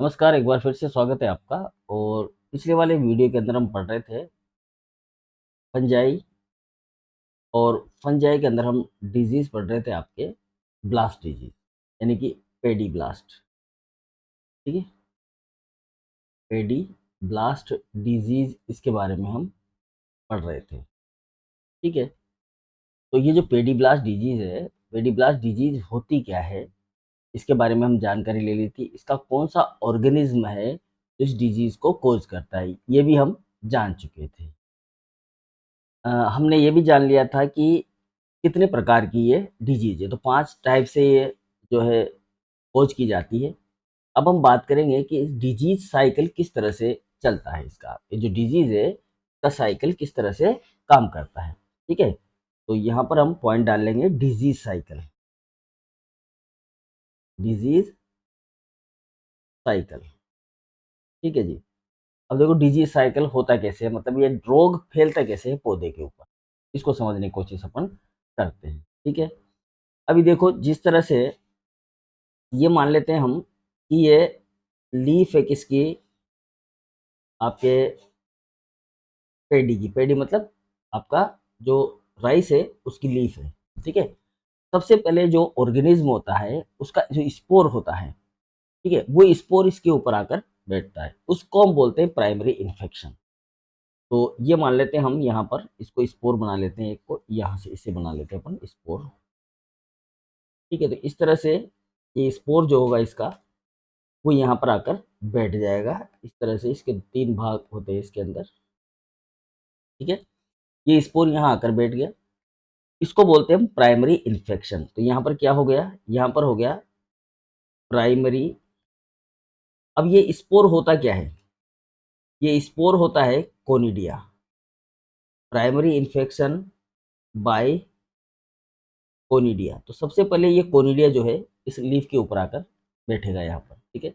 नमस्कार, एक बार फिर से स्वागत है आपका। और पिछले वाले वीडियो के अंदर हम पढ़ रहे थे फंजाई, और फंजाई के अंदर हम डिजीज पढ़ रहे थे आपके ब्लास्ट डिजीज, यानी कि पेडी ब्लास्ट। ठीक है, पेडी ब्लास्ट डिजीज, इसके बारे में हम पढ़ रहे थे। ठीक है, तो ये जो पेडी ब्लास्ट डिजीज है, पेडी ब्लास्ट डिजीज होती क्या है, इसके बारे में हम जानकारी ले ली थी। इसका कौन सा ऑर्गेनिज्म है जो इस डिजीज को कोज करता है, ये भी हम जान चुके थे। हमने ये भी जान लिया था कि कितने प्रकार की ये डिजीज है, तो 5 टाइप से ये जो है खोज की जाती है। अब हम बात करेंगे कि इस डिजीज साइकिल किस तरह से चलता है, इसका ये जो डिजीज है इसका साइकिल किस तरह से काम करता है। ठीक है, तो यहाँ पर हम पॉइंट डाल लेंगे डिजीज साइकिल। डिजीज साइकिल, ठीक है जी। अब देखो डिजीज साइकिल होता कैसे है, मतलब ये रोग फैलता कैसे है पौधे के ऊपर, इसको समझने की कोशिश अपन करते हैं। ठीक है, अभी देखो जिस तरह से ये मान लेते हैं हम कि ये लीफ है किसकी, आपके पेडी की। पेडी मतलब आपका जो राइस है उसकी लीफ है। ठीक है, सबसे पहले जो ऑर्गेनिज्म होता है उसका जो स्पोर होता है, ठीक है, वो स्पोर इसके ऊपर आकर बैठता है, उसको हम बोलते हैं प्राइमरी इन्फेक्शन। तो ये मान लेते हैं हम, यहाँ पर इसको स्पोर बना लेते हैं, एक को यहाँ से इसे बना लेते हैं अपन स्पोर। ठीक है, तो इस तरह से ये स्पोर जो होगा इसका, वो यहाँ पर आकर बैठ जाएगा। इस तरह से इसके 3 भाग होते हैं इसके अंदर। ठीक है, ये स्पोर यहाँ आकर बैठ गया, इसको बोलते हैं हम प्राइमरी इन्फेक्शन। तो यहाँ पर क्या हो गया, यहाँ पर हो गया प्राइमरी। अब ये स्पोर होता क्या है, ये स्पोर होता है conidia, primary infection by conidia. तो सबसे पहले ये कोनिडिया जो है इस लीफ के ऊपर आकर बैठेगा यहाँ पर। ठीक है,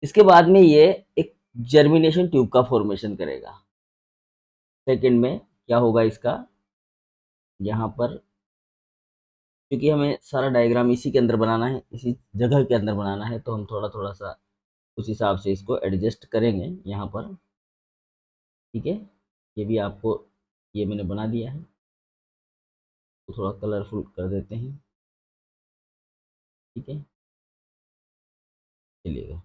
इसके बाद में ये एक जर्मिनेशन ट्यूब का फॉर्मेशन करेगा। सेकंड में क्या होगा इसका, यहाँ पर क्योंकि हमें सारा डायग्राम इसी के अंदर बनाना है, इसी जगह के अंदर बनाना है, तो हम थोड़ा थोड़ा सा उस हिसाब से इसको एडजस्ट करेंगे यहाँ पर। ठीक है, ये भी आपको, ये मैंने बना दिया है, तो थोड़ा कलरफुल कर देते हैं। ठीक है, चलिएगा।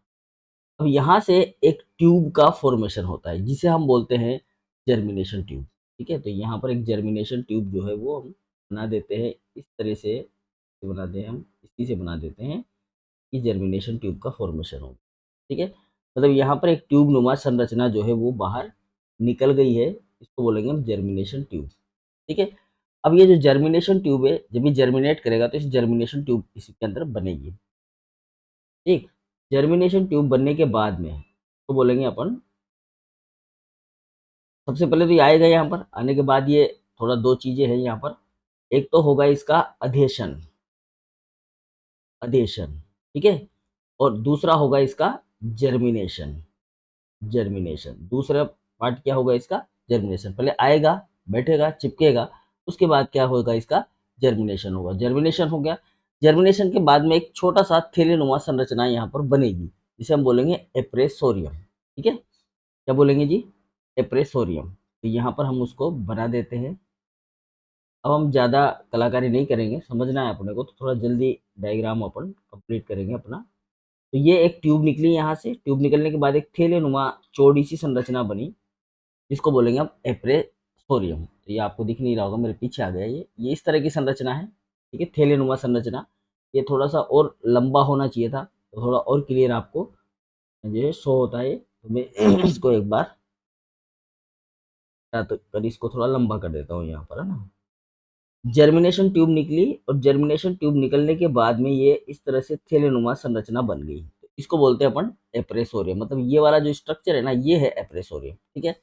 अब यहाँ से एक ट्यूब का फॉर्मेशन होता है जिसे हम बोलते हैं जर्मिनेशन ट्यूब। ठीक है, तो यहाँ पर एक जर्मिनेशन ट्यूब जो है वो हम बना देते हैं, इस तरह से बनाते हैं हम, इसी से बना देते हैं कि जर्मिनेशन ट्यूब का फॉर्मेशन हो। ठीक है, मतलब यहाँ पर एक ट्यूब नुमा संरचना जो है वो बाहर निकल गई है, इसको बोलेंगे हम जर्मिनेशन ट्यूब। ठीक है, अब ये जो जर्मिनेशन ट्यूब है जब ये जर्मिनेट करेगा तो इस जर्मिनेशन ट्यूब इसके अंदर बनेगी। ठीक, जर्मिनेशन ट्यूब बनने के बाद में तो बोलेंगे अपन, सबसे पहले तो ये आएगा, यहाँ पर आने के बाद ये थोड़ा 2 चीजें हैं यहाँ पर। एक तो होगा इसका अधेशन, अधेशन। ठीक है, और दूसरा होगा इसका जर्मिनेशन, जर्मिनेशन। दूसरा पार्ट क्या होगा इसका, जर्मिनेशन। पहले आएगा, बैठेगा, चिपकेगा, उसके बाद क्या होगा इसका जर्मिनेशन होगा। जर्मिनेशन हो गया, जर्मिनेशन के बाद में एक छोटा सा थैलेनुमा संरचना यहाँ पर बनेगी जिसे हम बोलेंगे एप्रेसोरियम। ठीक है, क्या बोलेंगे जी, एप्रेसोरियम। तो यहाँ पर हम उसको बना देते हैं। अब हम ज़्यादा कलाकारी नहीं करेंगे, समझना है अपने को, तो थोड़ा जल्दी डायग्राम अपन कंप्लीट करेंगे अपना। तो ये एक ट्यूब निकली यहाँ से, ट्यूब निकलने के बाद एक थैलेनुमा चौड़ी सी संरचना बनी जिसको बोलेंगे हम एप्रेसोरियम। तो ये आपको दिख नहीं रहा होगा, मेरे पीछे आ गया, ये इस तरह की संरचना है। ठीक है, थैलेनुमा संरचना। ये थोड़ा सा और लंबा होना चाहिए था, तो थोड़ा और क्लियर आपको जो है शो होता है। तो मैं इसको एक बार तो कर इसको थोड़ा लंबा कर देता हूँ यहाँ पर, है ना। जर्मिनेशन ट्यूब निकली, और जर्मिनेशन ट्यूब निकलने के बाद में ये इस तरह से थैलेनुमा संरचना बन गई, तो इसको बोलते हैं अपन एप्रेसोरियम। मतलब ये वाला जो स्ट्रक्चर है ना, ये है एप्रेसोरियम। ठीक है,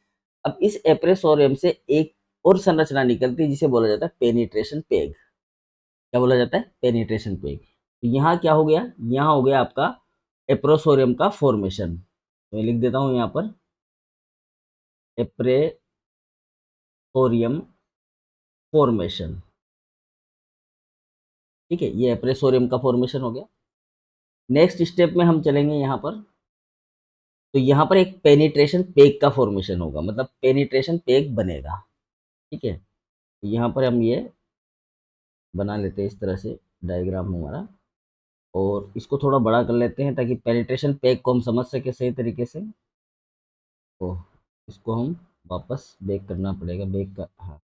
अब इस एप्रेसोरियम से एक और संरचना निकलती है जिसे बोला जाता है पेनिट्रेशन पेग। क्या बोला जाता है, पेनिट्रेशन पेग। तो यहाँ क्या हो गया, यहाँ हो गया आपका एप्रोसोरियम का फॉर्मेशन। तो मैं लिख देता हूँ यहाँ पर एप्रेसोरियम फॉर्मेशन। ठीक है, ये एप्रेसोरियम का फॉर्मेशन हो गया। नेक्स्ट स्टेप में हम चलेंगे यहाँ पर, तो यहाँ पर एक पेनिट्रेशन पेग का फॉर्मेशन होगा, मतलब पेनिट्रेशन पेग बनेगा। ठीक है, तो यहाँ पर हम ये बना लेते हैं इस तरह से डायग्राम हमारा, और इसको थोड़ा बड़ा कर लेते हैं ताकि पेनिट्रेशन पेग को हम समझ सके सही तरीके से। तो इसको हम वापस बेक करना पड़ेगा, बेक का, हाँ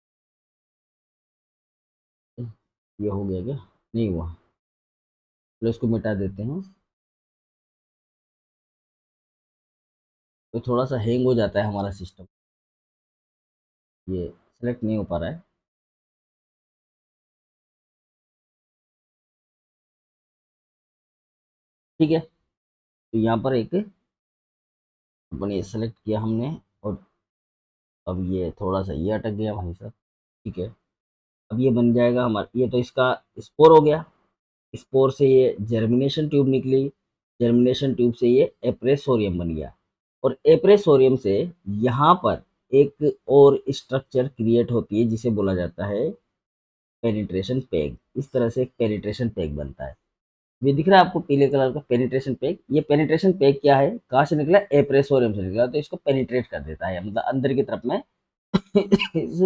ये हो गया क्या, नहीं हुआ, चलो इसको मिटा देते हैं। तो थोड़ा सा हैंग हो जाता है हमारा सिस्टम, ये सेलेक्ट नहीं हो पा रहा है। ठीक है, तो यहाँ पर एक अपन ये सेलेक्ट किया हमने, और अब ये थोड़ा सा ये अटक गया भाई साहब। ठीक है, अब ये बन जाएगा हमारा, ये तो इसका स्पोर हो गया, स्पोर से ये जर्मिनेशन ट्यूब निकली, जर्मिनेशन ट्यूब से ये एप्रेसोरियम बन गया, और एप्रेसोरियम से यहाँ पर एक और स्ट्रक्चर क्रिएट होती है जिसे बोला जाता है पेनिट्रेशन पेग। इस तरह से एक पेनिट्रेशन पेग बनता है। ये दिख रहा है आपको पीले कलर का पेनिट्रेशन पेग, ये पेनिट्रेशन पेग क्या है, कहाँ से निकला, एप्रेसोरियम से निकला, तो इसको पेनिट्रेट कर देता है, मतलब अंदर की तरफ में इस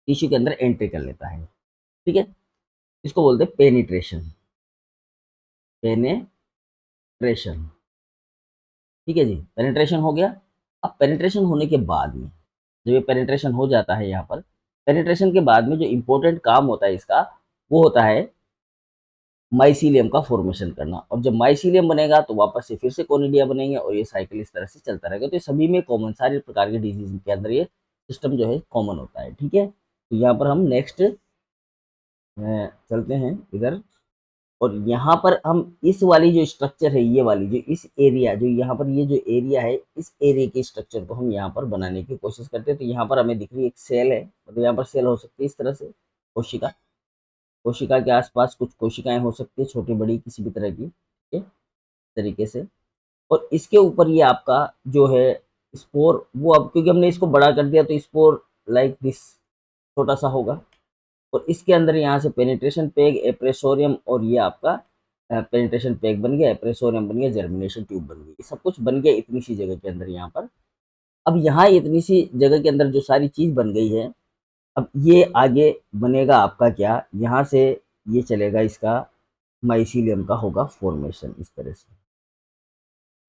टिश्यू के अंदर एंट्री कर लेता है। ठीक है, इसको बोलते हैं पेनिट्रेशन, पेनेट्रेशन। ठीक है जी, पेनिट्रेशन हो गया। अब पेनिट्रेशन होने के बाद में, जब ये पेनिट्रेशन हो जाता है यहाँ पर, पेनिट्रेशन के बाद में जो इम्पोर्टेंट काम होता है इसका, वो होता है माइसीलियम का फॉर्मेशन करना। और जब माइसीलियम बनेगा तो वापस से फिर से कोनिडिया बनेंगे, और ये साइकिल इस तरह से चलता रहेगा। तो ये सभी में कॉमन, सारे प्रकार के डिजीज के अंदर ये सिस्टम जो है कॉमन होता है। ठीक है, तो यहाँ पर हम नेक्स्ट चलते हैं इधर, और यहाँ पर हम इस वाली जो स्ट्रक्चर है, ये वाली जो इस एरिया, जो यहाँ पर ये जो एरिया है, इस एरिया के स्ट्रक्चर को हम यहाँ पर बनाने की कोशिश करते हैं। तो यहाँ पर हमें दिख रही है एक सेल है, मतलब यहाँ पर सेल हो सकती है इस तरह से, कोशिका, कोशिका के आसपास कुछ कोशिकाएं हो सकती है, छोटी बड़ी किसी भी तरह की, ठीक है, तरीके से। और इसके ऊपर ये आपका जो है स्पोर, वो अब क्योंकि हमने इसको बड़ा कर दिया तो स्पोर लाइक दिस छोटा सा होगा, और इसके अंदर यहाँ से पेनिट्रेशन पेग, एप्रेसोरियम, और ये आपका पेनिट्रेशन पेग बन गया, एप्रेसोरियम बन गया, जर्मिनेशन ट्यूब बन गई, ये सब कुछ बन गया इतनी सी जगह के अंदर यहाँ पर। अब यहाँ इतनी सी जगह के अंदर जो सारी चीज बन गई है, अब ये आगे बनेगा आपका क्या, यहाँ से ये चलेगा, इसका माइसीलियम का होगा फॉर्मेशन इस तरह से।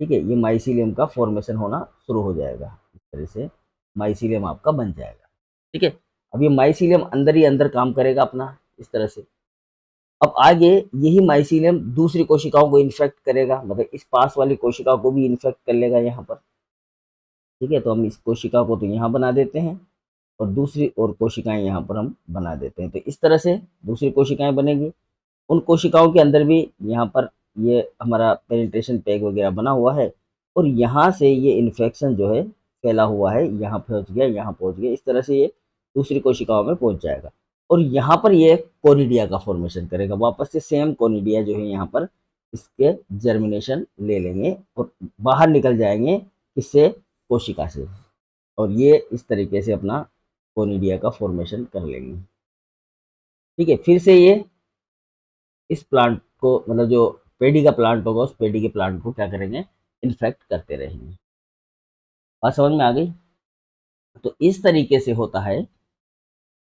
ठीक है, ये माइसीलियम का फॉर्मेशन होना शुरू हो जाएगा, इस तरह से माइसीलियम आपका बन जाएगा। ठीक है, अब ये माइसीलियम अंदर ही अंदर काम करेगा अपना इस तरह से। अब आगे यही माइसीलियम दूसरी कोशिकाओं को इन्फेक्ट करेगा, मतलब इस पास वाली कोशिका को भी इन्फेक्ट कर लेगा यहाँ पर। ठीक है, तो हम इस कोशिका को तो यहाँ बना देते हैं, और दूसरी और कोशिकाएं यहाँ पर हम बना देते हैं। तो इस तरह से दूसरी कोशिकाएं बनेगी, उन कोशिकाओं के अंदर भी यहाँ पर ये हमारा पेनिट्रेशन पैग वगैरह बना हुआ है, और यहाँ से ये इन्फेक्शन जो है फैला हुआ है, यहाँ पहुँच गया, यहाँ पहुँच गया, इस तरह से ये दूसरी कोशिकाओं में पहुँच जाएगा, और यहाँ पर ये कोनिडिया का फॉर्मेशन करेगा। वापस से सेम कोनिडिया जो है यहाँ पर इसके जर्मिनेशन ले लेंगे और बाहर निकल जाएंगे, किससे, कोशिका से, और ये इस तरीके से अपना कोनिडिया का फॉर्मेशन कर लेंगे। ठीक है, फिर से ये इस प्लांट को, मतलब जो पेडी का प्लांट होगा, उस पेडी के प्लांट को क्या करेंगे, इन्फेक्ट करते रहेंगे। बात समझ में आ गई। तो इस तरीके से होता है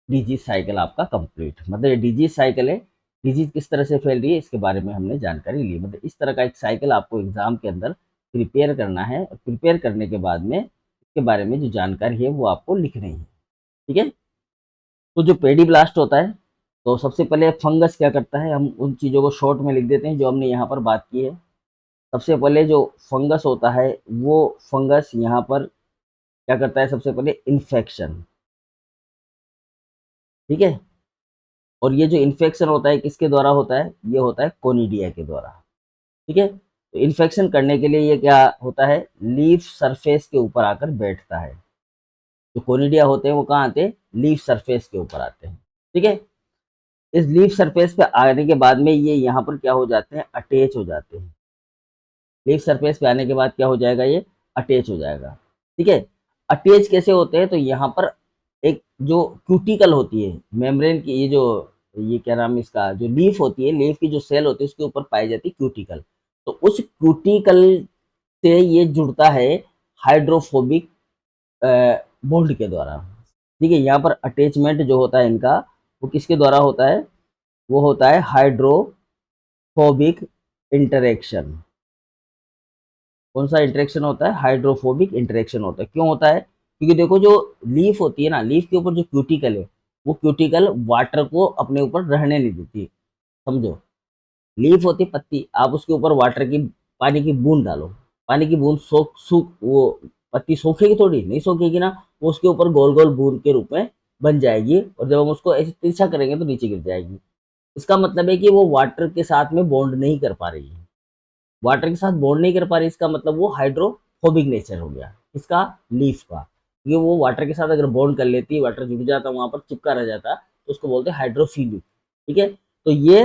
डिजीज साइकिल आपका कंप्लीट, मतलब ये डिजीज साइकिल है। डिजीज किस तरह से फैल रही है इसके बारे में हमने जानकारी ली, मतलब इस तरह का एक साइकिल आपको एग्जाम के अंदर प्रिपेयर करना है, और प्रिपेयर करने के बाद में इसके बारे में जो जानकारी है वो आपको लिखनी है। ठीक है, तो जो पेडी ब्लास्ट होता है, तो सबसे पहले फंगस क्या करता है, हम उन चीज़ों को शॉर्ट में लिख देते हैं जो हमने यहाँ पर बात की है। सबसे पहले जो फंगस होता है, वो फंगस यहाँ पर क्या करता है, सबसे पहले इन्फेक्शन। ठीक है, और ये जो इन्फेक्शन होता है किसके द्वारा होता है, ये होता है कोनिडिया के द्वारा। ठीक है, तो इन्फेक्शन करने के लिए ये क्या होता है, लीफ सरफेस के ऊपर आकर बैठता है। जो कोनिडिया होते हैं वो कहाँ आते हैं, लीफ सरफेस के ऊपर आते हैं। ठीक है, इस लीफ सरफेस पे आने के बाद में ये यहाँ पर क्या हो जाते हैं, अटैच हो जाते हैं। लीफ सरफेस पे आने के बाद क्या हो जाएगा, ये अटैच हो जाएगा। ठीक है, अटैच कैसे होते हैं, तो यहाँ पर एक जो क्यूटिकल होती है मेम्ब्रेन की, ये जो, ये क्या नाम है इसका, जो लीफ होती है, लीफ की जो सेल होती है उसके ऊपर पाई जाती है क्यूटिकल। तो उस क्यूटिकल से ये जुड़ता है हाइड्रोफोबिक बॉन्ड के द्वारा। ठीक है, यहाँ पर अटैचमेंट जो होता है इनका, वो किसके द्वारा होता है? वो होता है हाइड्रोफोबिक इंटरेक्शन। कौन सा इंटरेक्शन होता है? हाइड्रोफोबिक इंटरेक्शन होता है। क्यों होता है? क्योंकि देखो जो लीफ होती है ना, लीफ के ऊपर जो क्यूटिकल है, वो क्यूटिकल वाटर को अपने ऊपर रहने नहीं देती। समझो, लीफ होती है पत्ती, आप उसके ऊपर वाटर की, पानी की बूंद डालो, पानी की बूंद सोख सूख वो पत्ती सोखेगी थोड़ी? नहीं सोखेगी ना, वो उसके ऊपर गोल गोल बूंद के रूप में बन जाएगी, और जब हम उसको ऐसे तिरछा करेंगे तो नीचे गिर जाएगी। इसका मतलब है कि वो वाटर के साथ में बॉन्ड नहीं कर पा रही है। वाटर के साथ बॉन्ड नहीं कर पा रही, इसका मतलब वो हाइड्रोफोबिक नेचर हो गया इसका, लीफ का। क्योंकि वो वाटर के साथ अगर बॉन्ड कर लेती, वाटर जुड़ जाता, वहां पर चिपका रह जाता, तो उसको बोलते हैं हाइड्रोफिलिक। ठीक है, तो ये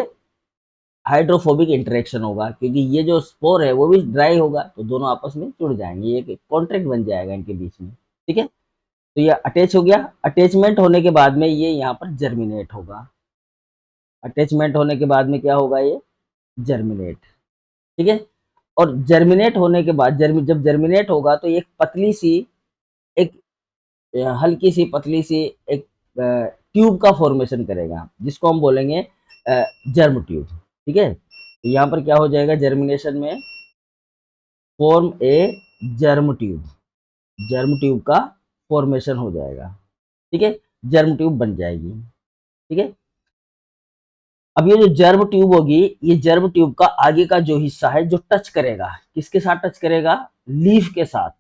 हाइड्रोफोबिक इंटरेक्शन होगा, क्योंकि ये जो स्पोर है वो भी ड्राई होगा, तो दोनों आपस में जुड़ जाएंगे, एक कॉन्ट्रैक्ट बन जाएगा इनके बीच में। ठीक है, तो ये अटैच हो गया। अटैचमेंट होने के बाद में ये यहाँ पर जर्मिनेट होगा। अटैचमेंट होने के बाद में क्या होगा? ये जर्मिनेट। ठीक है, और जर्मिनेट होने के बाद, जब जर्मिनेट होगा तो एक पतली सी, एक हल्की सी पतली सी एक ट्यूब का फॉर्मेशन करेगा, जिसको हम बोलेंगे जर्म ट्यूब। ठीक है, तो यहाँ पर क्या हो जाएगा? जर्मिनेशन में फॉर्म ए जर्म ट्यूब, जर्म ट्यूब का फॉर्मेशन हो जाएगा। ठीक है, जर्म ट्यूब बन जाएगी। ठीक है, अब ये जो जर्म ट्यूब होगी, ये जर्म ट्यूब का आगे का जो हिस्सा है, जो टच करेगा, किसके साथ टच करेगा? लीफ के साथ।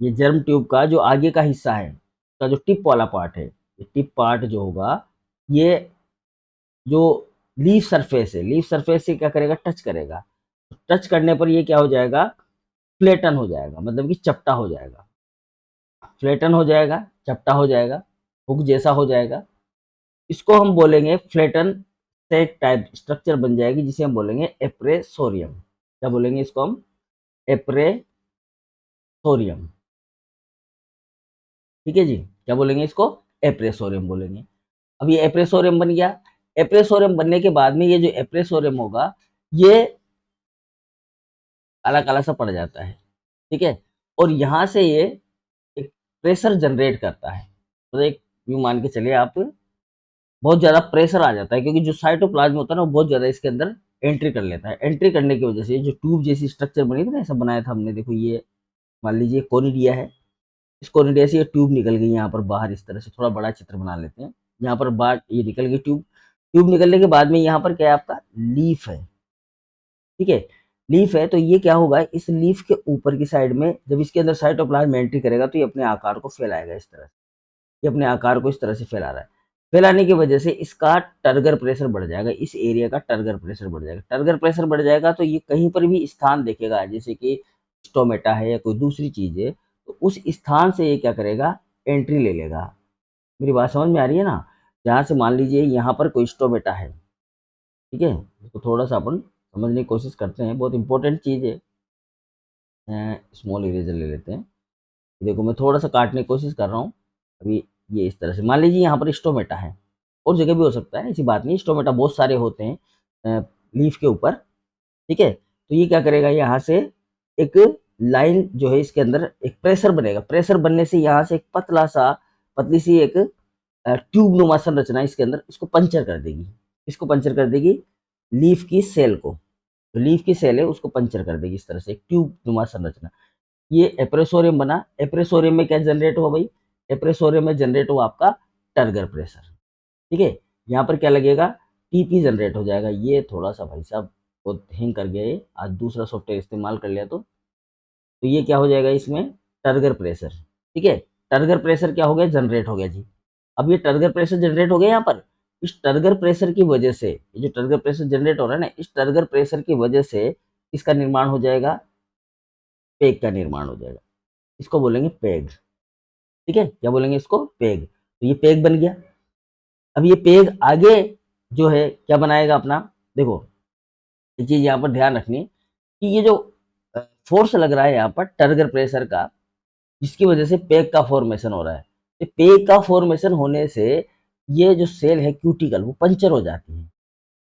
ये जर्म ट्यूब का जो आगे का हिस्सा है, का जो टिप वाला पार्ट है, ये टिप पार्ट जो होगा, ये जो लीफ सरफेस है, लीफ सरफेस से क्या करेगा? टच करेगा। टच करने पर ये क्या हो जाएगा? फ्लेटन हो जाएगा, मतलब कि चपटा हो जाएगा। फ्लेटन हो जाएगा, चपटा हो जाएगा, हुक जैसा हो जाएगा। इसको हम बोलेंगे फ्लेटन सेट टाइप स्ट्रक्चर बन जाएगी, जिसे हम बोलेंगे एप्रेसोरियम। क्या बोलेंगे इसको हम? एप्रेसोरियम। ठीक है जी, क्या बोलेंगे इसको? एप्रेसोरियम बोलेंगे। अब ये एप्रेसोरियम बन गया। एप्रेसोरियम बनने के बाद में ये जो एप्रेसोरियम होगा, ये काला काला सा पड़ जाता है। ठीक है, और यहाँ से ये एक प्रेशर जनरेट करता है, मतलब एक यूं मान के चलिए आप, बहुत ज़्यादा प्रेशर आ जाता है, क्योंकि जो साइटोप्लाज्म होता है ना, वो बहुत ज़्यादा इसके अंदर एंट्री कर लेता है। एंट्री करने की वजह से जो ट्यूब जैसी स्ट्रक्चर बनी थी ना, ऐसा बनाया था हमने, देखो ये मान लीजिए कोनिडिया है, इस कोनिडिया से ये ट्यूब निकल गई यहाँ पर बाहर, इस तरह से थोड़ा बड़ा चित्र बना लेते हैं। यहाँ पर बाहर ये निकल गई ट्यूब। ट्यूब निकलने के बाद में यहाँ पर क्या है? आपका लीफ है। ठीक है, लीफ है, तो ये क्या होगा? इस लीफ के ऊपर की साइड में जब इसके अंदर साइटोप्लाज्म एंट्री करेगा, तो ये अपने आकार को फैलाएगा इस तरह से। ये अपने आकार को इस तरह से फैला रहा है। फैलाने की वजह से इसका टर्गर प्रेशर बढ़ जाएगा, इस एरिया का टर्गर प्रेशर बढ़ जाएगा। टर्गर प्रेशर बढ़ जाएगा तो ये कहीं पर भी स्थान देखेगा, जैसे कि स्टोमेटा है या कोई दूसरी चीज़ है, तो उस स्थान से ये क्या करेगा? एंट्री ले लेगा। मेरी बात समझ में आ रही है ना? जहाँ से मान लीजिए यहाँ पर कोई स्टोमेटा है, ठीक है? इसको थोड़ा-सा अपन समझने की कोशिश करते हैं, बहुत इंपॉर्टेंट चीज़ है। स्मॉल इरेज़र ले लेते हैं। देखो मैं थोड़ा-सा काटने की कोशिश कर रहा हूँ। अभी ये इस तरह से मान लीजिए यहाँ पर स्टोमेटा है, और जगह भी हो सकता है, ऐसी बात नहीं। स्टोमेटा बहुत सारे होते हैं लीफ के ऊपर, ठीक है? तो ये क्या करेगा? यहाँ से एक लाइन जो है, इसके अंदर एक प्रेशर बनेगा। प्रेशर बनने से यहाँ से एक पतला-सा, पतली सी एक ट्यूब नुमा संरचना इसके अंदर इसको पंचर कर देगी। इसको पंचर कर देगी? लीफ की सेल को। जो लीफ की सेल है उसको पंचर कर देगी इस तरह से, एक ट्यूब नुमा संरचना। ये एप्रेसोरियम बना। एप्रेसोरियम में क्या जनरेट हुआ भाई? एप्रेसोरियम में जनरेट हुआ आपका टर्गर प्रेशर। ठीक है, यहाँ पर क्या लगेगा? टीपी जनरेट हो जाएगा। ये थोड़ा सा भाई साहब बहुत हैंग कर गया, ये आज दूसरा सॉफ्टवेयर इस्तेमाल कर लिया, तो ये क्या हो जाएगा इसमें? Turgor pressure. ठीक है, टर्गर प्रेशर क्या हो गया? जनरेट हो गया जी। अब ये टर्गर प्रेशर जनरेट हो गया यहाँ पर। इस टर्गर प्रेशर की वजह से, ये जो टर्गर प्रेशर जनरेट हो रहा है ना, इस टर्गर प्रेशर की वजह से इसका निर्माण हो जाएगा, पेग का निर्माण हो जाएगा। इसको बोलेंगे पेग। ठीक है, क्या बोलेंगे इसको? पेग। तो ये पेग बन गया। अब ये पेग आगे जो है क्या बनाएगा अपना? देखो, ये चीज यहाँ पर ध्यान रखनी कि ये जो फोर्स लग रहा है यहाँ पर टर्गर प्रेशर का, जिसकी वजह से पेग का फॉर्मेशन हो रहा है। तो पेग का फॉर्मेशन होने से ये जो सेल है क्यूटिकल, वो पंचर हो जाती है,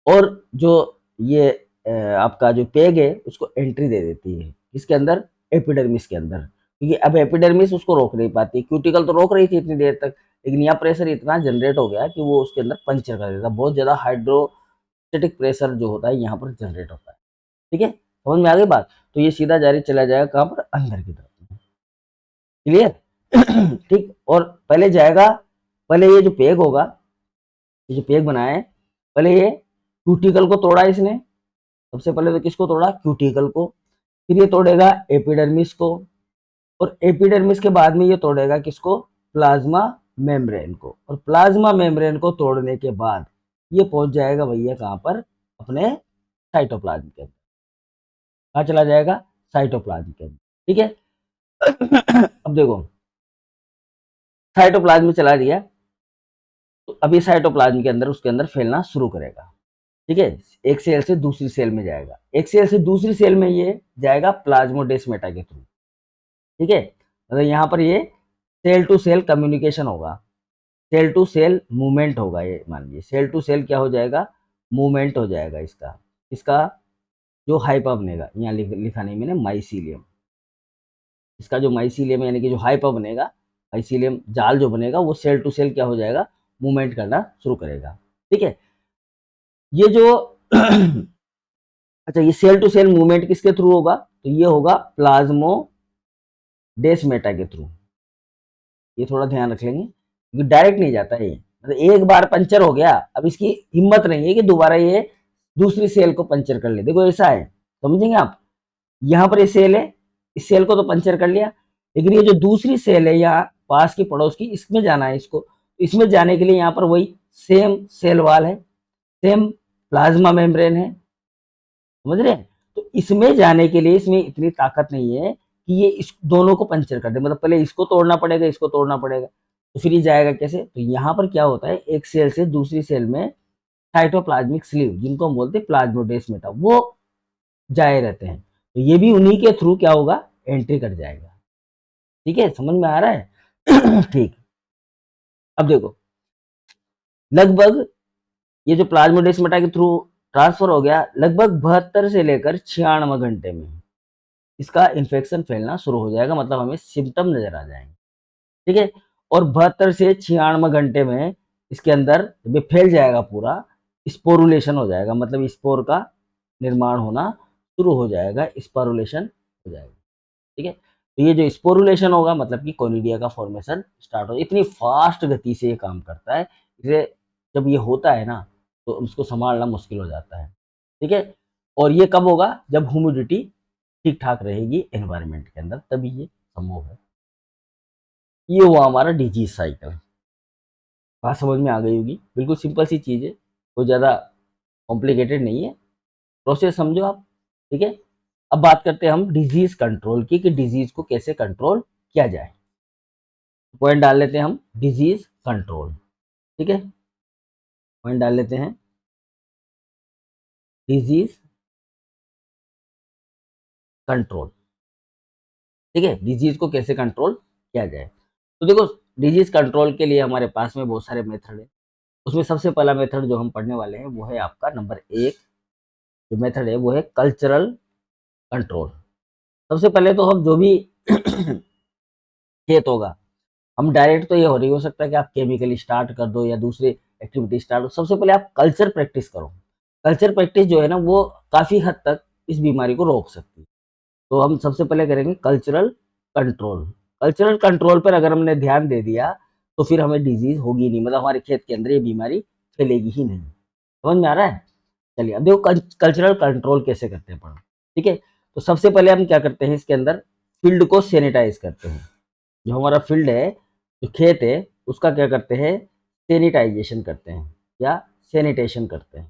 और जो ये आपका जो पेग है उसको एंट्री दे देती है। किसके अंदर, एपिडर्मिस के अंदर, क्योंकि अब एपिडर्मिस उसको रोक नहीं पाती, क्यूटिकल तो रोक रही थी इतनी देर तक, लेकिन यहाँ प्रेशर इतना जनरेट हो गया कि वो उसके अंदर पंचर कर देता, बहुत ज्यादा हाइड्रोस्टेटिक प्रेशर जो होता है यहाँ पर जनरेट होता है। ठीक है, समझ में आ गई बात। तो ये सीधा जारी चला जाएगा कहाँ पर, अंदर की तरफ। क्लियर? ठीक, और पहले जाएगा, पहले ये जो पेग होगा, ये जो पेग बनाया है, पहले ये क्यूटिकल को तोड़ा इसने, सबसे पहले तो किसको तोड़ा, क्यूटिकल को, फिर ये तोड़ेगा एपिडर्मिस को, और एपिडर्मिस के बाद में ये तोड़ेगा किसको, प्लाज्मा मेम्ब्रेन को, और प्लाज्मा मेम्ब्रेन को तोड़ने के बाद ये पहुंच जाएगा भैया कहाँ पर, अपने साइटोप्लाज्म के अंदर। कहाँ चला जाएगा, साइटोप्लाज्म के अंदर। ठीक है। अब देखो, साइटोप्लाज्म में चला दिया, तो अभी साइटोप्लाज्म के अंदर उसके अंदर फैलना शुरू करेगा। ठीक है, एक सेल से दूसरी सेल में जाएगा, एक सेल से दूसरी सेल में ये जाएगा प्लाज्मोडेस्माटा के थ्रू। ठीक है, मतलब यहाँ पर ये सेल टू सेल कम्युनिकेशन होगा, सेल टू सेल मूवमेंट होगा, ये मान लीजिए सेल टू सेल क्या हो जाएगा, मूवमेंट हो जाएगा इसका, इसका जो हाइपा बनेगा, यहाँ लिखा नहीं मैंने, माइसीलियम, इसका जो माइसीलियम यानी कि जो हाइपा बनेगा, माइसीलियम जाल जो बनेगा, वो सेल टू सेल क्या हो जाएगा, मूवमेंट करना शुरू करेगा। ठीक है, ये जो अच्छा, ये सेल टू सेल मूवमेंट किसके थ्रू होगा, तो ये होगा प्लाज्मोडेस्माटा के थ्रू। ये थोड़ा ध्यान रख लेंगे, क्योंकि डायरेक्ट नहीं जाता है ये, मतलब एक बार पंचर हो गया, अब इसकी हिम्मत नहीं है कि दोबारा ये दूसरी सेल को पंचर कर ले। देखो ऐसा है, समझेंगे आप, यहाँ पर ये सेल है, इस सेल को तो पंचर कर लिया, लेकिन ये जो दूसरी सेल है यहाँ पास की पड़ोस की, इसमें जाना है इसको, इसमें जाने के लिए यहाँ पर वही सेम सेल वाल है, सेम प्लाज्मा मेम्ब्रेन है, समझ रहे हैं। तो इसमें जाने के लिए इसमें इतनी ताकत नहीं है कि ये इस दोनों को पंचर कर दे, मतलब पहले इसको तोड़ना पड़ेगा, इसको तोड़ना पड़ेगा, तो फिर ये जाएगा कैसे। तो यहाँ पर क्या होता है, एक सेल से दूसरी सेल में साइटोप्लाज्मिक स्लीव, जिनको हम बोलते हैं प्लाज्मोडेस्माटा, वो जाए रहते हैं, तो ये भी उन्हीं के थ्रू क्या होगा, एंट्री कर जाएगा। ठीक है, समझ में आ रहा है? ठीक, अब देखो, लगभग ये जो प्लाज्मोडेस्माटा के थ्रू ट्रांसफर हो गया, लगभग 72 से लेकर 96 घंटे में इसका इन्फेक्शन फैलना शुरू हो जाएगा, मतलब हमें सिम्टम नजर आ जाएंगे। ठीक है, और 72 से 96 घंटे में इसके अंदर जब ये फैल जाएगा पूरा, स्पोरुलेशन हो जाएगा, मतलब स्पोर का निर्माण होना शुरू हो जाएगा, स्पोरुलेशन हो जाएगा। ठीक है, तो ये जो स्पोरुलेशन होगा मतलब कि कोनिडिया का फॉर्मेशन स्टार्ट हो, इतनी फास्ट गति से ये काम करता है, इसे जब ये होता है ना, तो उसको संभालना मुश्किल हो जाता है। ठीक है, और ये कब होगा, जब ह्यूमिडिटी ठीक ठाक रहेगी एनवायरनमेंट के अंदर, तभी ये संभव है। ये हुआ हमारा डिजीज साइकिल। बात समझ में आ गई होगी, बिल्कुल सिंपल सी चीज़ है, कोई ज़्यादा कॉम्प्लिकेटेड नहीं है, प्रोसेस समझो आप। ठीक है, अब बात करते हैं हम डिजीज कंट्रोल की, कि डिजीज को कैसे कंट्रोल किया जाए। पॉइंट डाल लेते हैं हम, डिजीज कंट्रोल। ठीक है, पॉइंट डाल लेते हैं, डिजीज कंट्रोल। ठीक है, डिजीज को कैसे कंट्रोल किया जाए। तो देखो, डिजीज कंट्रोल के लिए हमारे पास में बहुत सारे मेथड है, उसमें सबसे पहला मेथड जो हम पढ़ने वाले हैं वो है आपका नंबर 1, जो मेथड है वो है कल्चरल कंट्रोल। सबसे पहले तो हम जो भी खेत होगा, हम डायरेक्ट तो ये हो नहीं हो सकता कि आप केमिकली स्टार्ट कर दो या दूसरी एक्टिविटी स्टार्ट हो, सबसे पहले आप कल्चर प्रैक्टिस करो। कल्चर प्रैक्टिस जो है ना, वो काफ़ी हद तक इस बीमारी को रोक सकती है। तो हम सबसे पहले करेंगे कल्चरल कंट्रोल। कल्चरल कंट्रोल पर अगर हमने ध्यान दे दिया, तो फिर हमें डिजीज होगी नहीं, मतलब हमारे खेत के अंदर ये बीमारी फैलेगी ही नहीं। समझ में आ रहा है? चलिए, अब देखो कल्चरल कंट्रोल कैसे करते हैं पढ़ो। ठीक है, तो सबसे पहले हम क्या करते हैं, इसके अंदर फील्ड को सैनिटाइज करते हैं। जो हमारा फील्ड है, जो खेत है, उसका क्या करते हैं, सैनिटाइजेशन करते हैं या सैनिटेशन करते हैं।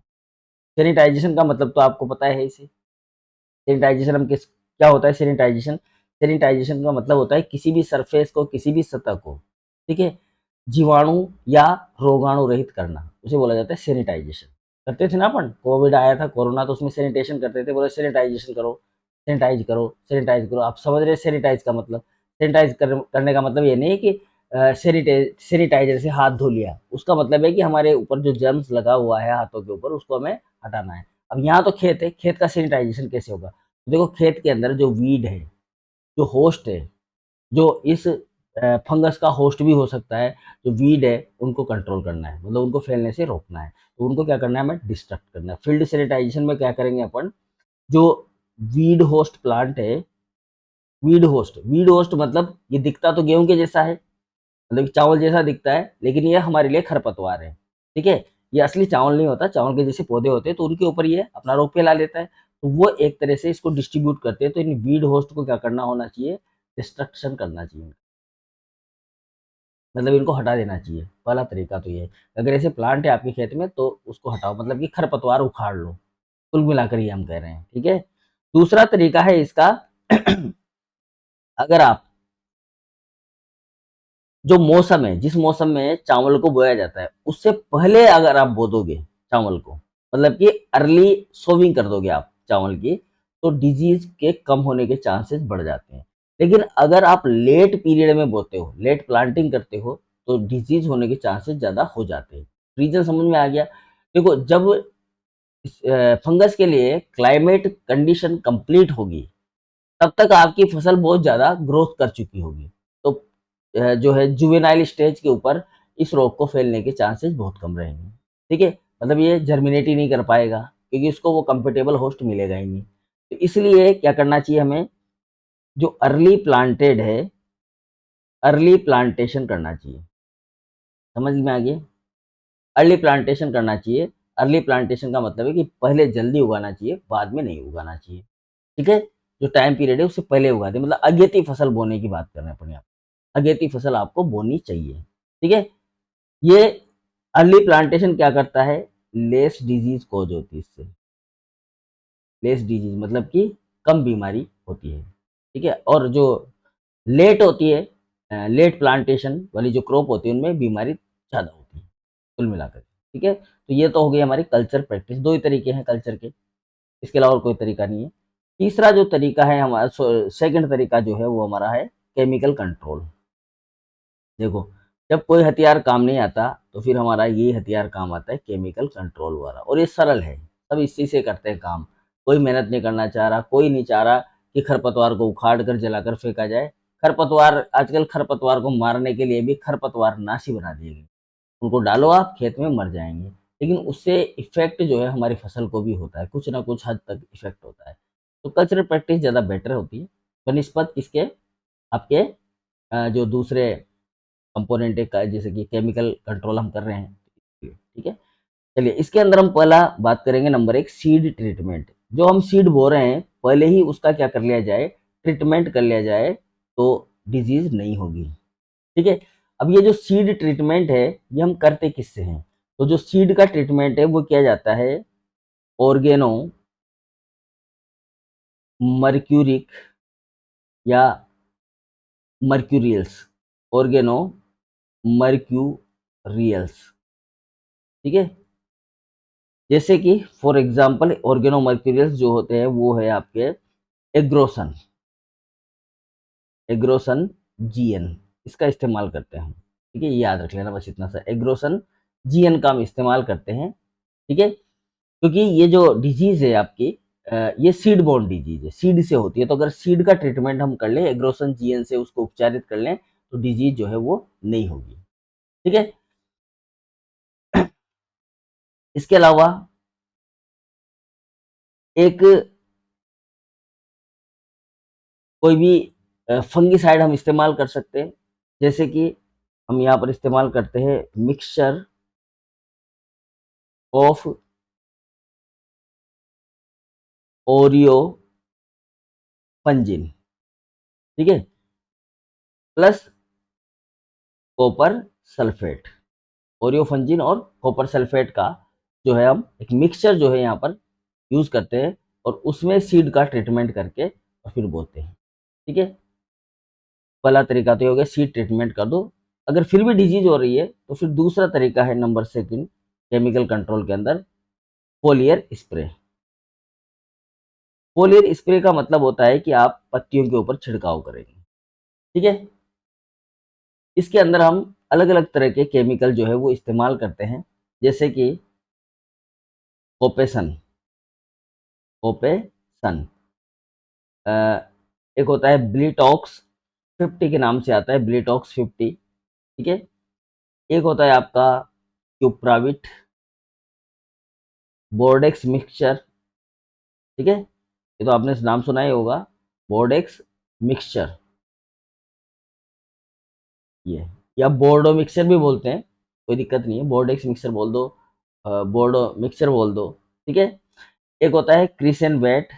सैनिटाइजेशन का मतलब तो आपको पता है इसे, सैनिटाइजेशन हम किस, क्या होता है सैनिटाइजेशन, सैनिटाइजेशन का मतलब होता है किसी भी सरफेस को, किसी भी सतह को, ठीक है, जीवाणु या रोगाणु रहित करना, उसे बोला जाता है सैनिटाइजेशन। करते थे ना अपन, कोविड आया था, कोरोना, तो उसमें सैनिटेशन करते थे, बोले सैनिटाइजेशन करो, सैनिटाइज करो, सैनिटाइज करो। आप समझ रहे सैनिटाइज का मतलब, सैनिटाइज करने का मतलब ये नहीं है कि सैनिटाइजर से हाथ धो लिया, उसका मतलब है कि हमारे ऊपर जो जर्म्स लगा हुआ है हाथों के ऊपर, उसको हमें हटाना है। अब यहाँ तो खेत है, खेत का सैनिटाइजेशन कैसे होगा, देखो खेत के अंदर जो वीड है, जो होस्ट है, जो इस फंगस का होस्ट भी हो सकता है, जो वीड है उनको कंट्रोल करना है, मतलब उनको फैलने से रोकना है। तो उनको क्या करना है, हमें डिस्ट्रक्ट करना है। फील्ड सैनिटाइजेशन में क्या करेंगे अपन, जो वीड होस्ट प्लांट है, वीड होस्ट मतलब ये दिखता तो गेहूं के जैसा है, मतलब चावल जैसा दिखता है, लेकिन ये हमारे लिए खरपतवार है। ठीक है, ये असली चावल नहीं होता, चावल के जैसे पौधे होते हैं तो उनके ऊपर ये अपना रोग फैला लेता है। तो वो एक तरह से इसको डिस्ट्रीब्यूट करते हैं। तो इन वीड होस्ट को क्या करना होना चाहिए, डिस्ट्रक्शन करना चाहिए, मतलब इनको हटा देना चाहिए। पहला तरीका तो ये है। अगर ऐसे प्लांट है आपके खेत में तो उसको हटाओ, मतलब कि खरपतवार उखाड़ लो। कुल मिलाकर ये हम कह रहे हैं। ठीक है, दूसरा तरीका है इसका अगर आप जो मौसम है, जिस मौसम में चावल को बोया जाता है उससे पहले अगर आप बो दोगे चावल को, मतलब कि अर्ली सोविंग कर दोगे आप चावल की, तो डिजीज के कम होने के चांसेस बढ़ जाते हैं। लेकिन अगर आप लेट पीरियड में बोते हो, लेट प्लांटिंग करते हो, तो डिजीज होने के चांसेस ज्यादा हो जाते हैं। रीजन समझ में आ गया। देखो, जब फंगस के लिए क्लाइमेट कंडीशन कंप्लीट होगी, तब तक आपकी फसल बहुत ज़्यादा ग्रोथ कर चुकी होगी। तो जो है जुवेनाइल स्टेज के ऊपर इस रोग को फैलने के चांसेस बहुत कम रहेंगे। ठीक है, मतलब ये जर्मिनेट ही नहीं कर पाएगा, क्योंकि इसको वो कंपेटेबल होस्ट मिलेगा ही नहीं। तो इसलिए क्या करना चाहिए हमें, जो अर्ली प्लांटेड है, अर्ली प्लांटेशन करना चाहिए। समझ में आ गया, अर्ली प्लांटेशन करना चाहिए। अर्ली प्लांटेशन का मतलब है कि पहले जल्दी उगाना चाहिए, बाद में नहीं उगाना चाहिए। ठीक है, जो टाइम पीरियड है उससे पहले उगा दे, मतलब अगेती फसल बोने की बात कर रहे हैं अपन यहाँ। अगेती फसल आपको बोनी चाहिए। ठीक है, ये अर्ली प्लांटेशन क्या करता है, लेस डिजीज कॉज होती है इससे। लेस डिजीज मतलब कि कम बीमारी होती है। ठीक है, और जो लेट होती है, लेट प्लांटेशन वाली जो क्रॉप होती है उनमें बीमारी ज़्यादा होती है कुल मिलाकर। ठीक है, तो ये तो हो गई हमारी कल्चर प्रैक्टिस। दो ही तरीके हैं कल्चर के, इसके अलावा और कोई तरीका नहीं है। तीसरा जो तरीका है हमारा, सेकंड तरीका जो है वो हमारा है केमिकल कंट्रोल। देखो, जब कोई हथियार काम नहीं आता तो फिर हमारा ये हथियार काम आता है, केमिकल कंट्रोल वाला। और ये सरल है, सब इसी से करते हैं काम। कोई मेहनत नहीं करना चाह रहा, कोई नहीं चाह रहा कि खरपतवार को उखाड़ कर जलाकर फेंका जाए। खरपतवार, आजकल खरपतवार को मारने के लिए भी खरपतवार नाशी बना दिए गए। उनको डालो आप खेत में, मर जाएंगे। लेकिन उससे इफेक्ट जो है हमारी फसल को भी होता है, कुछ ना कुछ हद तक इफेक्ट होता है। तो कल्चरल प्रैक्टिस ज़्यादा बेटर होती है बनिस्पत इसके, आपके जो दूसरे कंपोनेंट है, जैसे कि केमिकल कंट्रोल हम कर रहे हैं। ठीक है, चलिए इसके अंदर हम पहला बात करेंगे, नंबर एक, सीड ट्रीटमेंट। जो हम सीड बो रहे हैं पहले ही उसका क्या कर लिया जाए, ट्रीटमेंट कर लिया जाए, तो डिजीज नहीं होगी। ठीक है, अब ये जो सीड ट्रीटमेंट है ये हम करते किससे हैं, तो जो सीड का ट्रीटमेंट है वो किया जाता है ऑर्गेनो मर्क्यूरिक या मर्क्यूरियल्स, ऑर्गेनो मर्क्यूरियल्स। ठीक है, जैसे कि फॉर एग्जांपल ऑर्गेनो मर्क्यूरियल्स जो होते हैं वो है आपके एग्रोसन, एग्रोसन जीएन, इसका इस्तेमाल करते हैं हम। ठीक है, ये याद रख लेना बस इतना सा, एग्रोसन जीएन का हम इस्तेमाल करते हैं। ठीक है, क्योंकि ये जो डिजीज है आपकी, ये सीड बोर्न डिजीज है, सीड से होती है। तो अगर सीड का ट्रीटमेंट हम कर लें, एग्रोसन जीएन से उसको उपचारित कर लें, तो डिजीज जो है वो नहीं होगी। ठीक है, इसके अलावा एक कोई भी फंगिसाइड हम इस्तेमाल कर सकते हैं, जैसे कि हम यहाँ पर इस्तेमाल करते हैं मिक्सचर ऑफ ओरियो फंजिन। ठीक है, प्लस कॉपर सल्फेट, ओरियोफंजिन और कॉपर सल्फेट का जो है हम एक मिक्सचर जो है यहाँ पर यूज करते हैं, और उसमें सीड का ट्रीटमेंट करके और फिर बोते हैं। ठीक है, पहला तरीका तो ये हो गया, सीड ट्रीटमेंट कर दो। अगर फिर भी डिजीज हो रही है तो फिर दूसरा तरीका है, नंबर सेकंड, केमिकल कंट्रोल के अंदर, फोलियर स्प्रे। फोलियर स्प्रे का मतलब होता है कि आप पत्तियों के ऊपर छिड़काव करेंगे। ठीक है, इसके अंदर हम अलग अलग तरह के केमिकल जो है वो इस्तेमाल करते हैं, जैसे कि कोपेसन, कोपेसन अ, एक होता है ब्लिटॉक्स 50 के नाम से आता है, ब्लिटॉक्स 50, ठीक है। एक होता है आपका क्यूप्राविट, बोर्डेक्स मिक्सचर, ठीक है। ये तो आपने नाम सुना ही होगा, बोर्डेक्स मिक्सचर, ये, या बोर्डो मिक्सचर भी बोलते हैं, कोई दिक्कत नहीं है, बोर्डेक्स मिक्सचर बोल दो, बोर्डो मिक्सचर बोल दो, ठीक है। एक होता है क्रिसन वेट,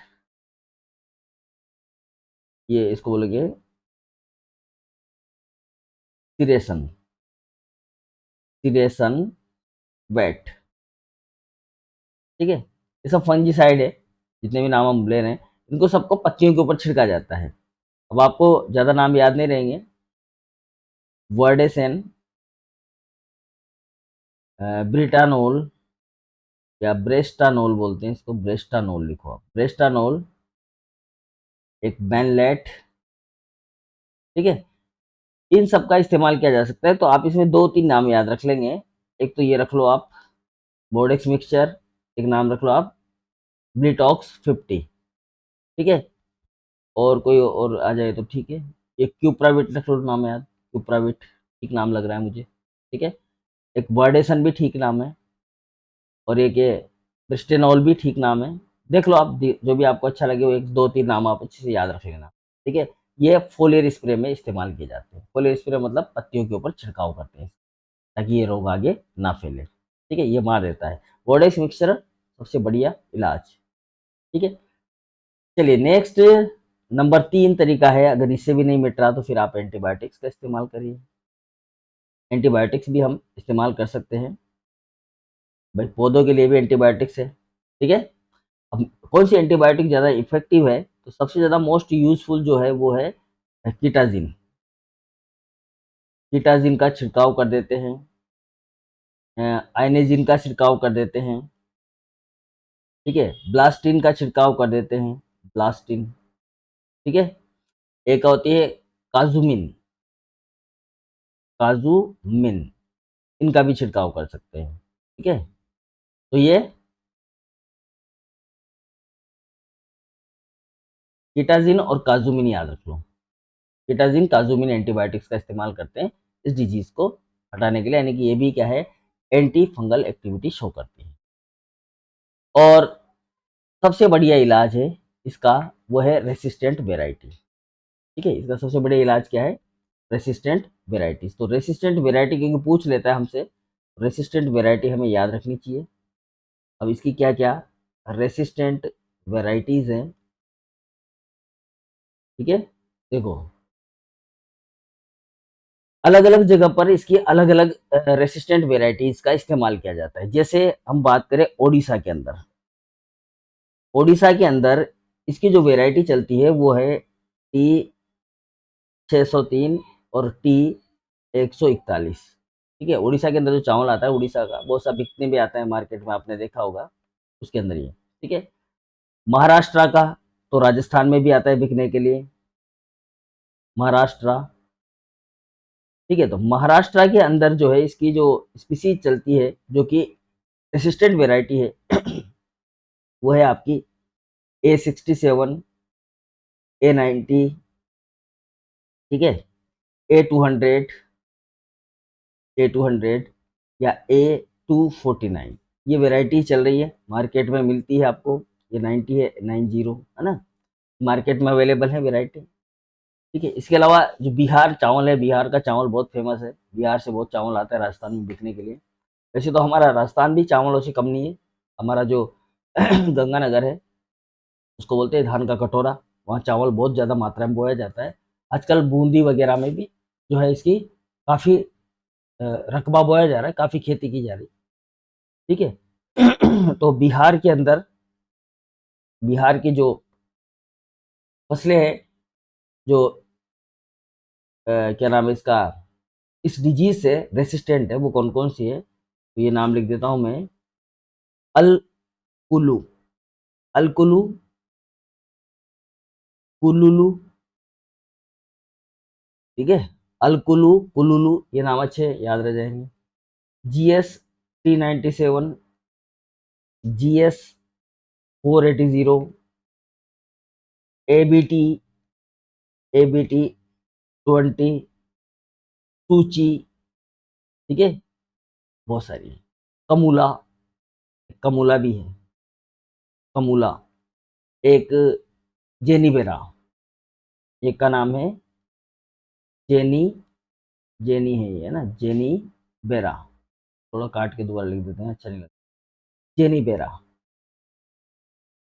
ये इसको बोलेंगे सिरेसन, सिरेसन वेट, ठीक है। ये सब फंजीसाइड है, जितने भी नाम हम ले रहे हैं, इनको सबको पत्तियों के ऊपर छिड़का जाता है। अब आपको ज्यादा नाम याद नहीं रहेंगे, वर्डेसन, ब्रिटानोल, या ब्रेस्टानोल बोलते हैं इसको, ब्रेस्टानोल लिखो आप, ब्रेस्टानोल, एक बैनलेट, ठीक है। इन सब का इस्तेमाल किया जा सकता है, तो आप इसमें दो तीन नाम याद रख लेंगे। एक तो ये रख लो आप, बोर्डेक्स मिक्सचर, एक नाम रख लो आप ब्लिटॉक्स 50, ठीक है। और कोई और आ जाए तो ठीक है, एक क्यूप्राविट रख लो नाम याद, क्यूप्राविट ठीक नाम लग रहा है मुझे, ठीक है। एक वर्डेसन भी ठीक नाम है, और एक ये ब्रिस्टेनॉल भी ठीक नाम है। देख लो आप, जो भी आपको अच्छा लगे वो एक दो तीन नाम आप अच्छे से याद रख लेना, ठीक है। ये फोलियर स्प्रे में इस्तेमाल किए जाते हैं, फोलियर स्प्रे मतलब पत्तियों के ऊपर छिड़काव करते हैं ताकि ये रोग आगे ना फैले, ठीक है, ये मार देता है। बोर्डेक्स मिक्सचर सबसे बढ़िया इलाज, ठीक है। चलिए नेक्स्ट, नंबर 3 तरीका है, अगर इससे भी नहीं मिट रहा तो फिर आप एंटीबायोटिक्स का इस्तेमाल करिए। एंटीबायोटिक्स भी हम इस्तेमाल कर सकते हैं, भाई पौधों के लिए भी एंटीबायोटिक्स है, ठीक है। अब कौन सी एंटीबायोटिक ज़्यादा इफेक्टिव है, तो सबसे ज़्यादा मोस्ट यूजफुल जो है वो है कीटाजिन, कीटाजिन का छिड़काव कर देते हैं, आयनेजिन का छिड़काव कर देते हैं, ठीक है, ब्लास्टिन का छिड़काव कर देते हैं, ब्लास्टिन, ठीक है। एक होती है काजुमिन, काजुमिन, इनका भी छिड़काव कर सकते हैं, ठीक है। तो ये कीटाजिन और काजुमिन याद रख लो, कीटाजिन काजुमिन एंटीबायोटिक्स का इस्तेमाल करते हैं इस डिजीज को हटाने के लिए, यानी कि ये भी क्या है, एंटी फंगल एक्टिविटी शो करती है। और सबसे बढ़िया इलाज है इसका, वो है रेसिस्टेंट वेराइटी, ठीक है। इसका सबसे बढ़िया इलाज क्या है, रेसिस्टेंट वेराइटीज। तो रेसिस्टेंट वेराइटी क्योंकि पूछ लेता है हमसे, रेसिस्टेंट वेराइटी हमें याद रखनी चाहिए। अब इसकी क्या क्या रेसिस्टेंट वेराइटीज हैं, ठीक है। देखो, अलग अलग जगह पर इसकी अलग अलग रेसिस्टेंट वेराइटीज का इस्तेमाल किया जाता है। जैसे हम बात करें ओडिशा के अंदर, ओडिशा के अंदर इसकी जो वेराइटी चलती है वो है टी 603 और टी 141, ठीक है। उड़ीसा के अंदर जो चावल आता है उड़ीसा का, वो सब बिकने भी आता है मार्केट में, आपने देखा होगा, उसके अंदर ये, ठीक है। महाराष्ट्र का तो राजस्थान में भी आता है बिकने के लिए, महाराष्ट्र, ठीक है। तो महाराष्ट्र के अंदर जो है इसकी जो स्पीसीज चलती है जो कि रेसिस्टेंट वेराइटी है वो है आपकी A67, A90, ठीक है, A200, A200, या A249, ये वैरायटी चल रही है मार्केट में, मिलती है आपको, ये 90 है, 90 है ना, मार्केट में अवेलेबल है वैरायटी, ठीक है। इसके अलावा जो बिहार चावल है, बिहार का चावल बहुत फेमस है, बिहार से बहुत चावल आता है राजस्थान में बिकने के लिए। वैसे तो हमारा राजस्थान भी चावलों से कम नहीं है, हमारा जो गंगानगर है उसको बोलते हैं धान का कटोरा, वहाँ चावल बहुत ज़्यादा मात्रा में बोया जाता है। आजकल बूंदी वगैरह में भी जो है इसकी काफ़ी रकबा बोया जा रहा है, काफ़ी खेती की जा रही है, ठीक है। तो बिहार के अंदर, बिहार की जो फसलें हैं, जो क्या नाम है इसका, इस डिजीज से रेसिस्टेंट है, वो कौन कौन सी है, तो ये नाम लिख देता हूँ मैं, अल कुलू, अलकुलू, कुलुलू, ठीक है, अलकुलू, कुलुलू, ये नाम अच्छे याद रह जाएंगे। GS 397, GS 480, एबीटी, एबीटी 20, सूची, ठीक है, बहुत सारी है। कमूला, कमूला भी है, कमूला। एक जेनीबेरा, एक का नाम है जेनी, जेनी है ये, है ना, जेनी बेरा। थोड़ा काट के दोबारा लिख देते हैं, अच्छा नहीं लगता। जेनी बेरा,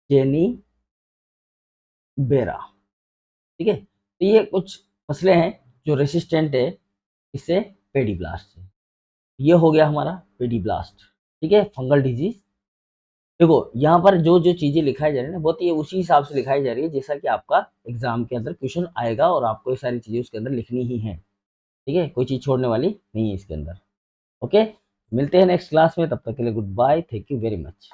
जेनी बेरा, ठीक है। तो ये कुछ फसलें हैं जो रेसिस्टेंट है इससे, पेडी ब्लास्ट से। ये हो गया हमारा पेडी ब्लास्ट, ठीक है, फंगल डिजीज। देखो यहाँ पर जो जो चीजें लिखाई जा रही है ना, बहुत ये उसी हिसाब से लिखाई जा रही है जैसा कि आपका एग्जाम के अंदर क्वेश्चन आएगा, और आपको ये सारी चीजें उसके अंदर लिखनी ही है, ठीक है, कोई चीज छोड़ने वाली नहीं है इसके अंदर। ओके, मिलते हैं नेक्स्ट क्लास में, तब तक के लिए goodbye, thank you very much.